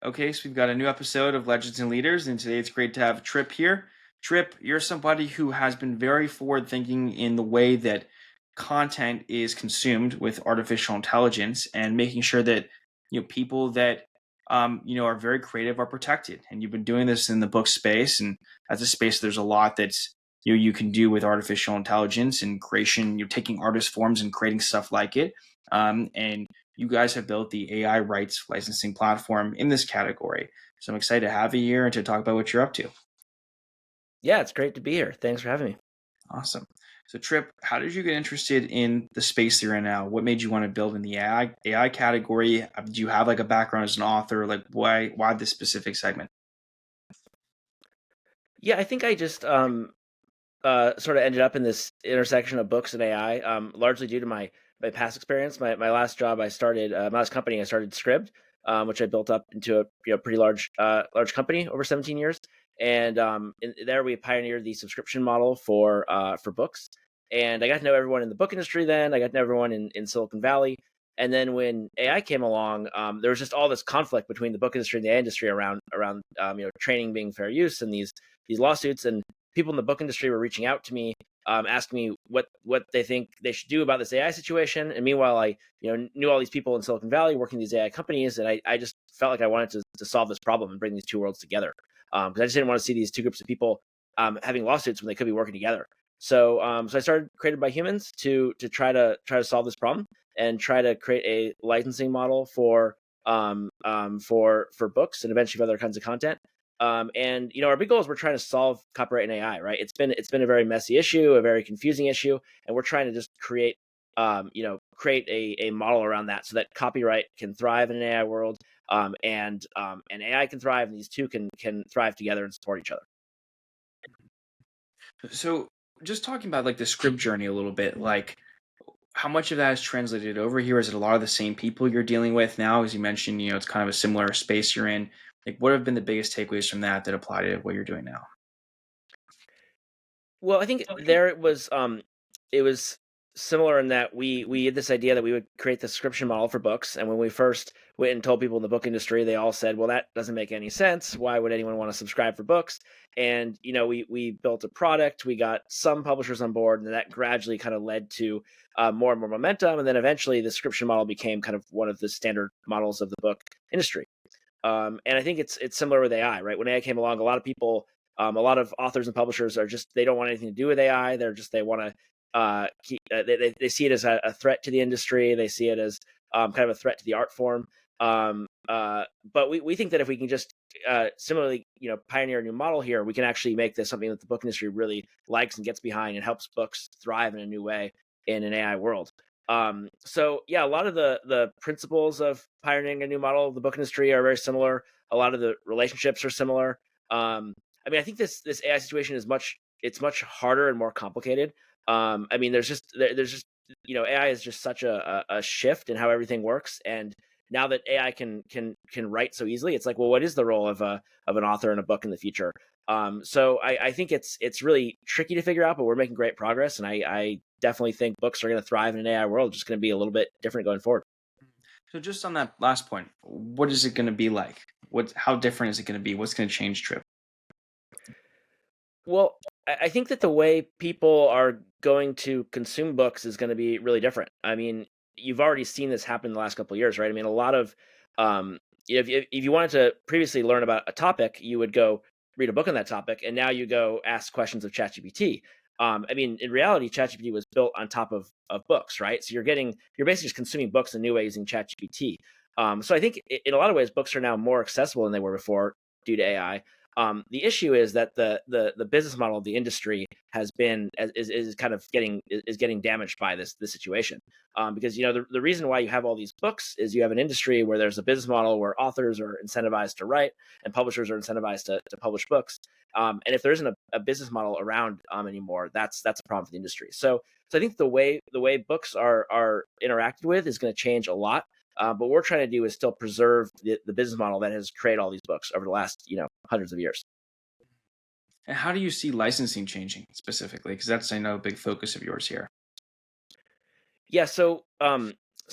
Okay, so we've got a new episode of Legends and Leaders, and today it's great to have Trip here. Trip, you're somebody who has been very forward thinking in the way that content is consumed with artificial intelligence and making sure that people that are very creative are protected. And you've been doing this in the book space, and as a space, there's a lot that's you can do with artificial intelligence and creation. You're taking artist forms and creating stuff like it. And you guys have built the AI rights licensing platform in this category. So I'm excited to have you here and to talk about what you're up to. Yeah, it's great to be here. Thanks for having me. Awesome. So Trip, how did you get interested in the space you're in now? What made you want to build in the AI category? Do you have like a background as an author? Like why this specific segment? Yeah, I think I just sort of ended up in this intersection of books and AI, largely due to my past experience. My last job, my last company, I started Scribd, which I built up into a pretty large company over 17 years. And there we pioneered the subscription model for books. And I got to know everyone in the book industry then. I got to know everyone in Silicon Valley. And then when AI came along, there was just all this conflict between the book industry and the AI industry around training being fair use and these lawsuits. And people in the book industry were reaching out to me, asking me what they think they should do about this AI situation. And meanwhile, I knew all these people in Silicon Valley working these AI companies, and I just felt like I wanted to solve this problem and bring these two worlds together, because I just didn't want to see these two groups of people having lawsuits when they could be working together. So I started Created by Humans to try to solve this problem and try to create a licensing model for books and eventually for other kinds of content. And our big goal is we're trying to solve copyright and AI, right? It's been a very messy issue, a very confusing issue, and we're trying to just create a model around that so that copyright can thrive in an AI world, and AI can thrive, and these two can thrive together and support each other. So just talking about like the script journey a little bit, like how much of that is translated over here? Is it a lot of the same people you're dealing with now? As you mentioned, it's kind of a similar space you're in. Like, what have been the biggest takeaways from that apply to what you're doing now? Well, I think there it was similar in that we had this idea that we would create the subscription model for books, and when we first went and told people in the book industry, they all said, "Well, that doesn't make any sense. Why would anyone want to subscribe for books?" And we built a product, we got some publishers on board, and that gradually kind of led to more and more momentum, and then eventually the subscription model became kind of one of the standard models of the book industry. And I think it's similar with AI, right? When AI came along, a lot of authors and publishers are just they don't want anything to do with AI. They want to they see it as a threat to the industry. They see it as kind of a threat to the art form. But we think that if we can just similarly pioneer a new model here, we can actually make this something that the book industry really likes and gets behind and helps books thrive in a new way in an AI world. So yeah, a lot of the principles of pioneering a new model of the book industry are very similar. A lot of the relationships are similar. I mean, I think this AI situation is much harder and more complicated. I mean, there's just AI is just such a shift in how everything works, and now that AI can write so easily, it's like, well, what is the role of an author in a book in the future? So I think it's really tricky to figure out, but we're making great progress, and I definitely think books are going to thrive in an AI world. Just going to be a little bit different going forward. So just on that last point, what is it going to be like? How different is it going to be? What's going to change, Trip? Well, I think that the way people are going to consume books is going to be really different. I mean, you've already seen this happen in the last couple of years, right? I mean, a lot of if you wanted to previously learn about a topic, you would go read a book on that topic, and now you go ask questions of ChatGPT. I mean, in reality, ChatGPT was built on top of books, right? So you're basically just consuming books in a new way using ChatGPT. So I think in a lot of ways, books are now more accessible than they were before due to AI. The issue is that the business model of the industry is kind of getting damaged by this situation, because the reason why you have all these books is you have an industry where there's a business model where authors are incentivized to write and publishers are incentivized to publish books, and if there isn't a business model around anymore, that's a problem for the industry. So I think the way books are interacted with is going to change a lot. But what we're trying to do is still preserve the business model that has created all these books over the last hundreds of years. And how do you see licensing changing specifically? Because that's, I know, a big focus of yours here. Yeah, so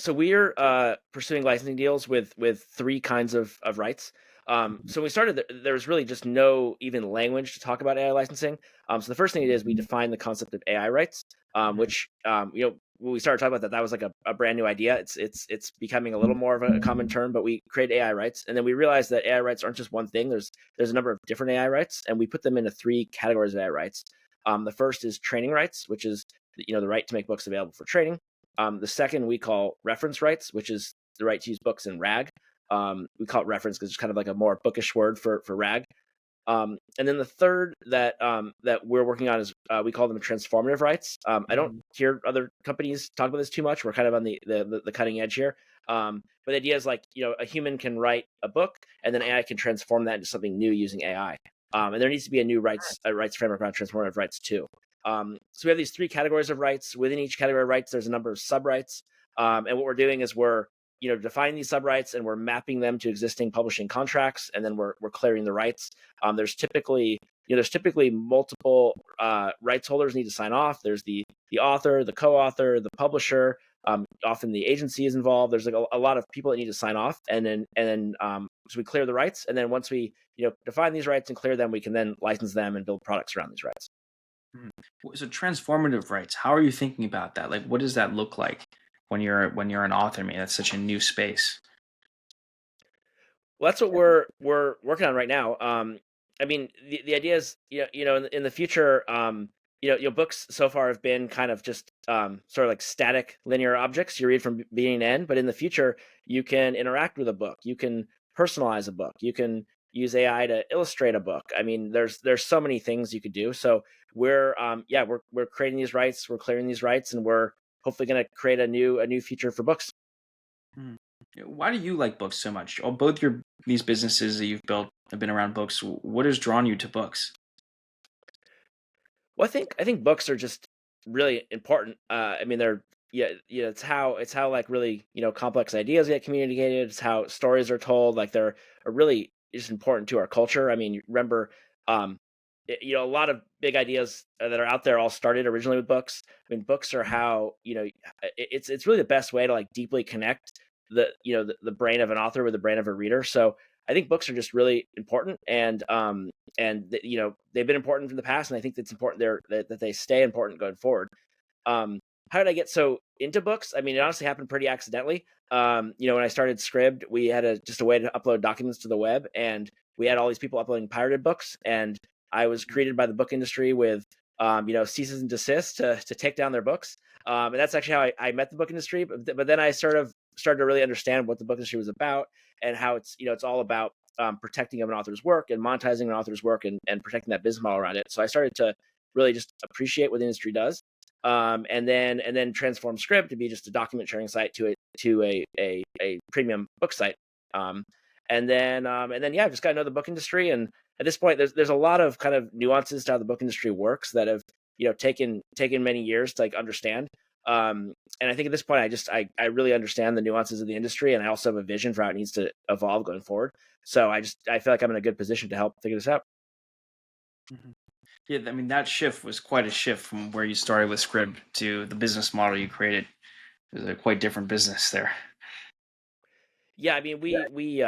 we're pursuing licensing deals with three kinds of rights. So we started, there was really just no even language to talk about AI licensing. So the first thing it is, we define the concept of AI rights, which, when we started talking about that, that was like a brand new idea. It's becoming a little more of a common term, but we create AI rights. And then we realized that AI rights aren't just one thing. There's a number of different AI rights, and we put them into three categories of AI rights. The first is training rights, which is, the right to make books available for training. The second we call reference rights, which is the right to use books in RAG. We call it reference because it's kind of like a more bookish word for RAG. And then the third that we're working on is, we call them transformative rights. I don't hear other companies talk about this too much. We're kind of on the cutting edge here. But the idea is like, a human can write a book and then AI can transform that into something new using AI. And there needs to be a new rights framework around transformative rights too. So we have these three categories of rights. Within each category of rights, there's a number of sub rights. And what we're doing is we're defining these sub rights and we're mapping them to existing publishing contracts, and then we're clearing the rights. There's typically multiple rights holders need to sign off. There's the author, the co-author, the publisher. Often the agency is involved. There's like a lot of people that need to sign off, and then so we clear the rights, and then once we define these rights and clear them, we can then license them and build products around these rights. So transformative rights, how are you thinking about that? Like, what does that look like when you're an author? I mean, that's such a new space. Well, that's what we're working on right now. I mean, the idea is, in the future, books so far have been kind of just sort of like static linear objects you read from beginning to end. But in the future, you can interact with a book. You can personalize a book. You can use AI to illustrate a book. I mean, there's so many things you could do. So we're creating these rights, we're clearing these rights, and we're hopefully going to create a new future for books. Why do you like books so much? Oh, both these businesses that you've built have been around books. What has drawn you to books? Well, I think books are just really important. I mean, they're it's how like really complex ideas get communicated. It's how stories are told. Like are really just important to our culture. I mean, you remember, a lot of big ideas that are out there all started originally with books. I mean, books are how it's really the best way to like deeply connect the brain of an author with the brain of a reader. So I think books are just really important, and they've been important from the past, and I think it's important that they stay important going forward. How did I get so into books? I mean, it honestly happened pretty accidentally. When I started Scribd, we had just a way to upload documents to the web, and we had all these people uploading pirated books, and I was greeted by the book industry with ceases and desists to take down their books. And that's actually how I met the book industry. But then I started to really understand what the book industry was about, and how it's all about protecting of an author's work and monetizing an author's work, and protecting that business model around it. So I started to really just appreciate what the industry does, and then transform Scribd to be just a document sharing site to a premium book site. And then I've just got to know the book industry, and at this point there's a lot of kind of nuances to how the book industry works that have taken many years to like understand. And I think at this point I really understand the nuances of the industry, and I also have a vision for how it needs to evolve going forward. So I feel like I'm in a good position to help figure this out. Mhm. Yeah, I mean, that shift was quite a shift from where you started with Scribd to the business model you created. It was a quite different business there. Yeah, I mean, we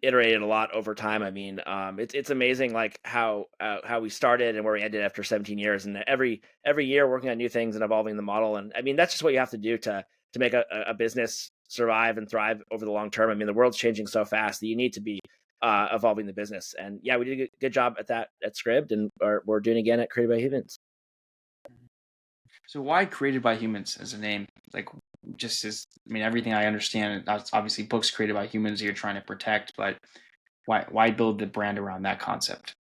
iterated a lot over time. I mean, it's amazing like how we started and where we ended after 17 years, and every year working on new things and evolving the model. And I mean, that's just what you have to do to make a business survive and thrive over the long term. I mean, the world's changing so fast that you need to be evolving the business. And yeah, we did a good job at that at Scribd, and we're doing again at Created by Humans. So why created by humans as a name? Like, just as I mean, everything I understand, that's obviously books created by humans you're trying to protect, but why build the brand around that concept?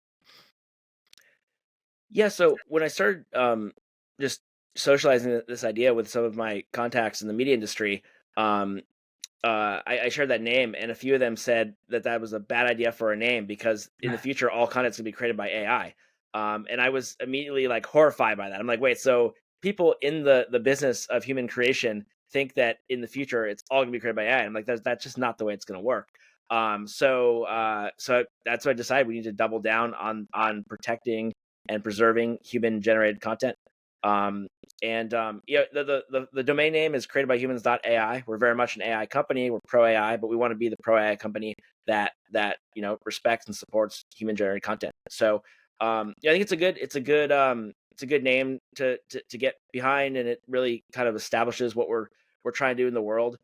Yeah, so when I started just socializing this idea with some of my contacts in the media industry, um, I shared that name, and a few of them said that was a bad idea for a name because in the future all content's gonna be created by AI. And I was immediately like horrified by that. I'm like, wait, so people in the business of human creation think that in the future it's all gonna be created by AI? I'm like, that's just not the way it's gonna work. So that's why I decided we need to double down on protecting and preserving human generated content. Um, the domain name is created by humans.ai. We're very much an AI company. We're pro AI, but we want to be the pro AI company that respects and supports human generated content. So I think it's a good name to get behind, and it really kind of establishes what we're trying to do in the world.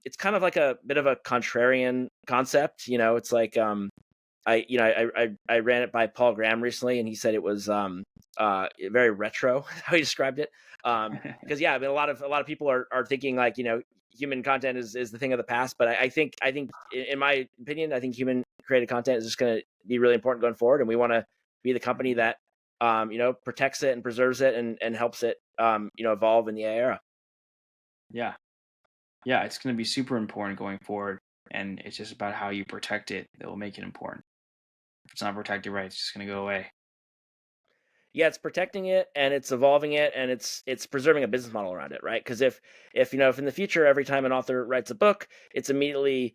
It's kind of like a bit of a contrarian concept. It's like I ran it by Paul Graham recently, and he said it was very retro how he described it. Because I mean, a lot of people are thinking like human content is the thing of the past, but I think in my opinion, I think human created content is just going to be really important going forward, and we want to be the company that protects it and preserves it and helps it evolve in the AI era. Yeah. Yeah, it's going to be super important going forward, and it's just about how you protect it that will make it important. If it's not protected right, it's just going to go away. Yeah, it's protecting it and it's evolving it and it's preserving a business model around it, right? Because if in the future every time an author writes a book, it's immediately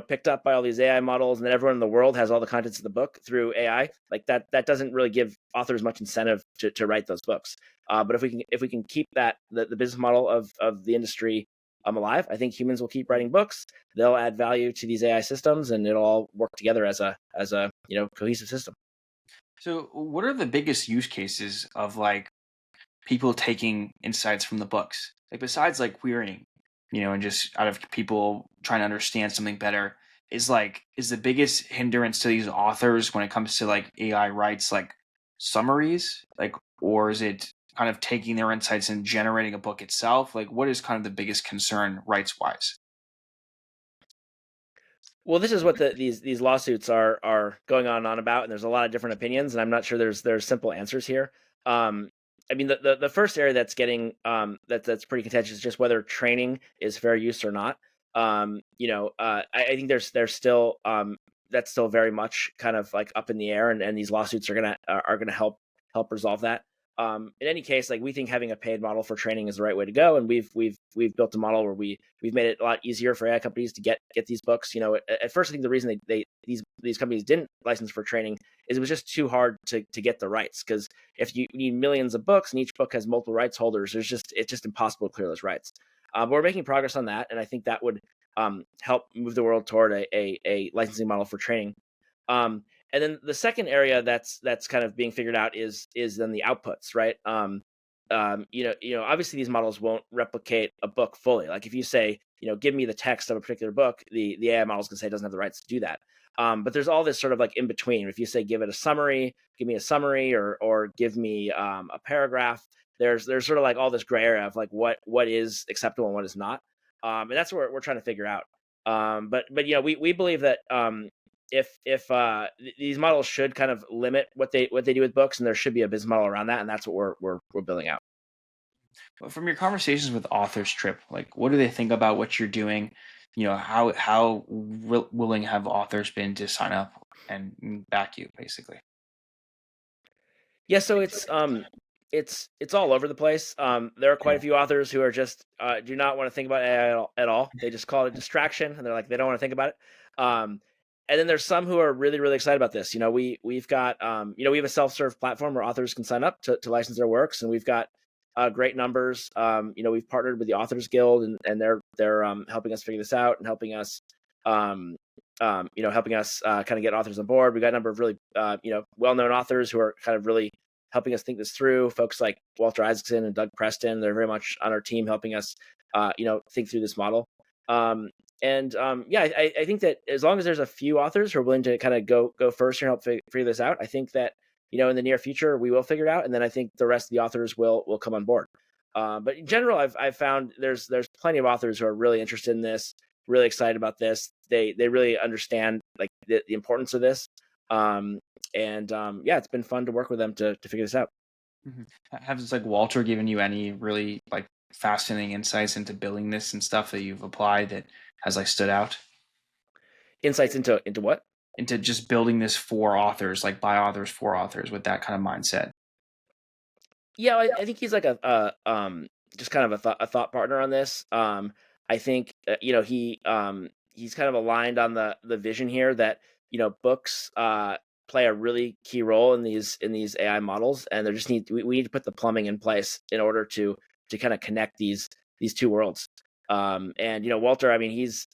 picked up by all these AI models, and then everyone in the world has all the contents of the book through AI, like that doesn't really give authors much incentive to write those books. But if we can keep the business model of the industry alive, I think humans will keep writing books. They'll add value to these AI systems, and it'll all work together as a cohesive system. So, what are the biggest use cases of like people taking insights from the books? Like besides like querying, and just out of people trying to understand something better, is the biggest hindrance to these authors when it comes to like AI writes like summaries, like, or is it kind of taking their insights and generating a book itself? Like, what is kind of the biggest concern rights wise? Well, this is what these lawsuits are going on and on about, and there's a lot of different opinions, and I'm not sure there's simple answers here. Um, I mean, the first area that's getting that's pretty contentious is just whether training is fair use or not. I think there's still that's still very much kind of like up in the air, and these lawsuits are gonna help resolve that. In any case, like we think having a paid model for training is the right way to go, and we've built a model where we've made it a lot easier for AI companies to get these books. At first, I think the reason these companies didn't license for training is it was just too hard to get the rights, because if you need millions of books and each book has multiple rights holders, it's just impossible to clear those rights. But we're making progress on that, and I think that would help move the world toward a licensing model for training. Um, and then the second area that's kind of being figured out is then the outputs, right? Obviously these models won't replicate a book fully. Like if you say, give me the text of a particular book, the AI models can say it doesn't have the rights to do that. But there's all this sort of like in between. If you say give it a summary, give me a summary, or give me a paragraph, there's sort of like all this gray area of like what is acceptable and what is not. And that's what we're trying to figure out. But we believe that if these models should kind of limit what they do with books, and there should be a business model around that, and that's what we're building out. Well, from your conversations with authors, Trip, like what do they think about what you're doing? How willing have authors been to sign up and back you, basically? Yeah, so it's all over the place. There are quite a Yeah. few authors who are just do not want to think about AI at all. They just call it a distraction, and they're like they don't want to think about it. Um, and then there's some who are really really excited about this. We've got we have a self-serve platform where authors can sign up to license their works, and we've got great numbers. We've partnered with the Authors Guild, and they're helping us figure this out and helping us um, kind of get authors on board. We got a number of really well-known authors who are kind of really helping us think this through. Folks like Walter Isaacson and Doug Preston, they're very much on our team helping us think through this model. I think that as long as there's a few authors who are willing to kind of go first and help figure this out, I think that in the near future we will figure it out, and then I think the rest of the authors will come on board. But in general, I've found there's plenty of authors who are really interested in this, really excited about this. They really understand like the importance of this. It's been fun to work with them to figure this out. Mhm. Has like Walter given you any really like fascinating insights into building this and stuff that you've applied that has like stood out Insights into what? into just building this for authors, like by authors for authors with that kind of mindset? Yeah, I think he's like just kind of a thought partner on this. I think he's kind of aligned on the vision here that books play a really key role in these AI models, and there just we need to put the plumbing in place in order to kind of connect these two worlds. And Walter, I mean, he's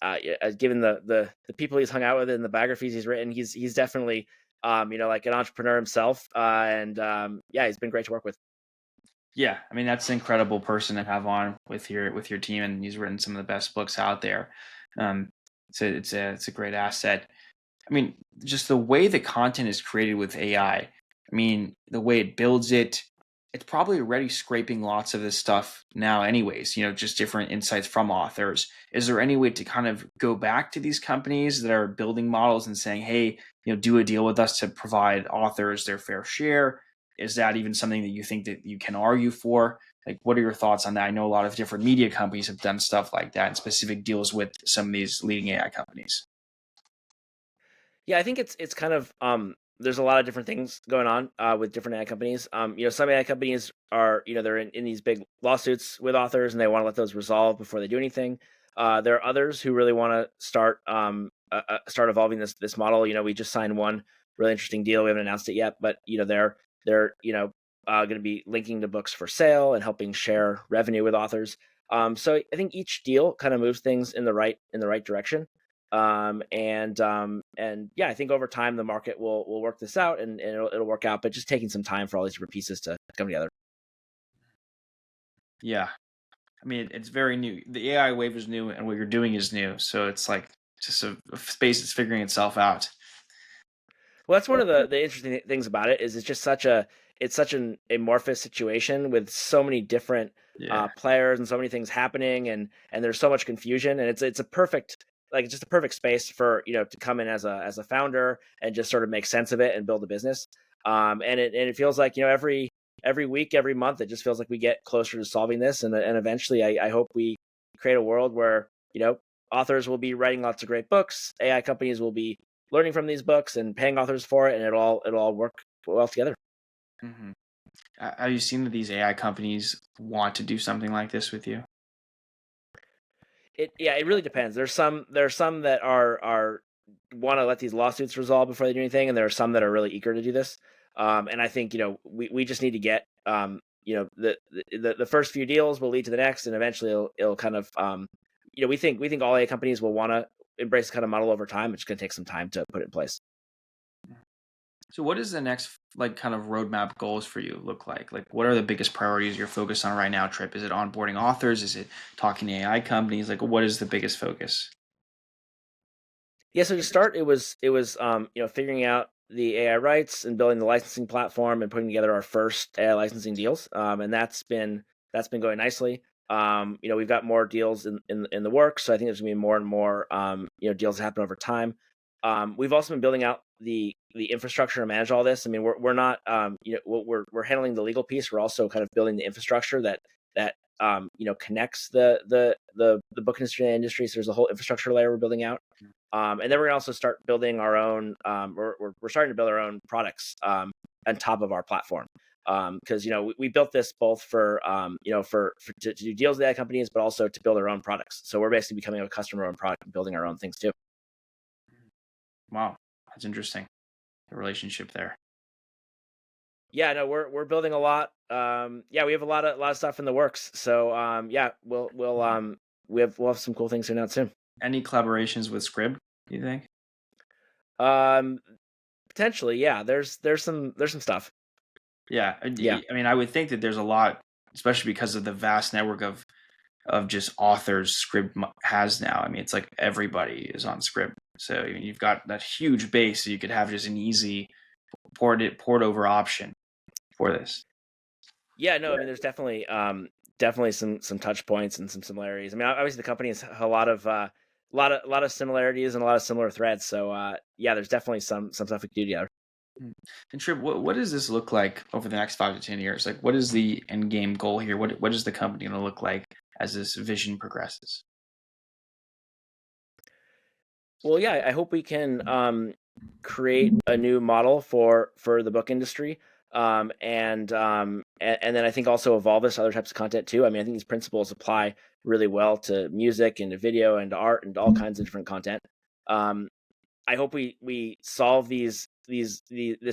given the people he's hung out with and the biographies he's written, he's definitely like an entrepreneur himself, and yeah, he's been great to work with. Yeah, I mean that's an incredible person to have on with your team, and he's written some of the best books out there. Um, it's a great asset. I mean, just the way the content is created with AI. I mean, the way it builds it, it's probably already scraping lots of this stuff now, anyways. Just different insights from authors. Is there any way to kind of go back to these companies that are building models and saying, "Hey, do a deal with us to provide authors their fair share"? Is that even something that you think that you can argue for? Like, what are your thoughts on that? I know a lot of different media companies have done stuff like that and specific deals with some of these leading AI companies. Yeah, I think it's kind of there's a lot of different things going on with different AI companies. Some AI companies are they're in these big lawsuits with authors and they want to let those resolve before they do anything. There are others who really want to start evolving this model. We just signed one really interesting deal. We haven't announced it yet, but they're going to be linking to books for sale and helping share revenue with authors. So I think each deal kind of moves things in the right direction. And yeah, I think over time the market will work this out, and it'll work out, but just taking some time for all these different pieces to come together. Yeah, I mean, it's very new. The AI wave is new, and what you're doing is new. So it's like just a space that's figuring itself out. Well, that's one of the interesting things about it is it's such an amorphous situation with so many different Yeah. players and so many things happening, and there's so much confusion, and it's a perfect, like, just a perfect space for to come in as a founder and just sort of make sense of it and build a business. And it feels like every week, every month, it just feels like we get closer to solving this, and eventually I hope we create a world where authors will be writing lots of great books, AI companies will be learning from these books and paying authors for it, and it'll all work well together. hmm Have you seen that these AI companies want to do something like this with you? It really depends. There are some that are want to let these lawsuits resolve before they do anything, and there are some that are really eager to do this. And I think we just need to get the first few deals will lead to the next, and eventually it'll kind of we think all AI companies will want to embrace this kind of model over time. It's going to take some time to put it in place. So what is the next like kind of roadmap goals for you look like? Like what are the biggest priorities you're focused on right now, Trip? Is it onboarding authors? Is it talking to AI companies? Like what is the biggest focus? Yeah, so to start, it was figuring out the AI rights and building the licensing platform and putting together our first AI licensing deals. And that's been going nicely. We've got more deals in the works, so I think there's gonna be more and more deals that happen over time. We've also been building out the infrastructure to manage all this. I mean, we're not we're handling the legal piece. We're also kind of building the infrastructure that connects the book industry and industry. So there's a whole infrastructure layer we're building out. And then we're gonna also start building our own. We're starting to build our own products on top of our platform, because we built this both for to do deals with AI companies, but also to build our own products. So we're basically becoming a customer-owned product and building our own things too. Wow, that's interesting. The relationship there. Yeah, no, we're building a lot. Yeah, we have a lot of stuff in the works. So yeah, we'll have some cool things to announce soon. Any collaborations with Scribd, do you think? Um, Potentially, yeah. There's some stuff. Yeah, Yeah. I mean, I would think that there's a lot, especially because of the vast network of just authors has now. I mean, it's like everybody is on Scribd, so you've got that huge base. So you could have just an easy port over option for this. Yeah, no, I mean, there's definitely some touch points and some similarities. I mean, obviously the company has a lot of similarities and a lot of similar threads. So yeah, there's definitely some stuff we can do together. Mm. And Trip, what does this look like over the next 5 to 10 years? Like, what is the end game goal here? What is the company going to look like as this vision progresses? Well, yeah, I hope we can create a new model for the book industry, and then I think also evolve this to other types of content too. I mean, I think these principles apply really well to music and to video and to art and to all kinds of different content. Um, I hope we solve this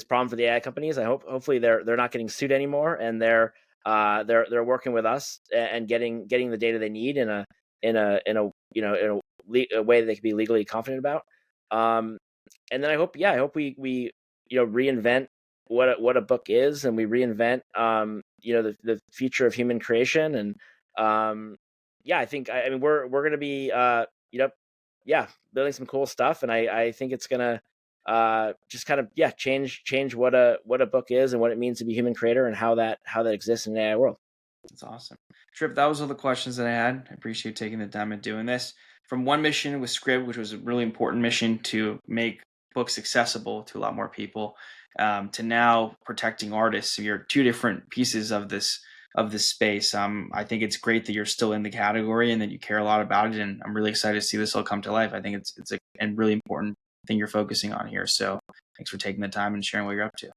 problem for the AI companies. Hopefully they're not getting sued anymore, and they're working with us and getting the data they need in a a way that they can be legally confident about. And then I hope we reinvent what a book is, and we reinvent the future of human creation. And I mean we're gonna be building some cool stuff, and I think it's gonna just kind of change what a book is and what it means to be a human creator, and how that exists in an AI world. That's awesome. Trip, that was all the questions that I had. I appreciate taking the time and doing this. From one mission with Scribd, which was a really important mission to make books accessible to a lot more people, to now protecting artists. So you're two different pieces of this space. I think it's great that you're still in the category and that you care a lot about it. And I'm really excited to see this all come to life. I think it's a really important thing you're focusing on here. So thanks for taking the time and sharing what you're up to.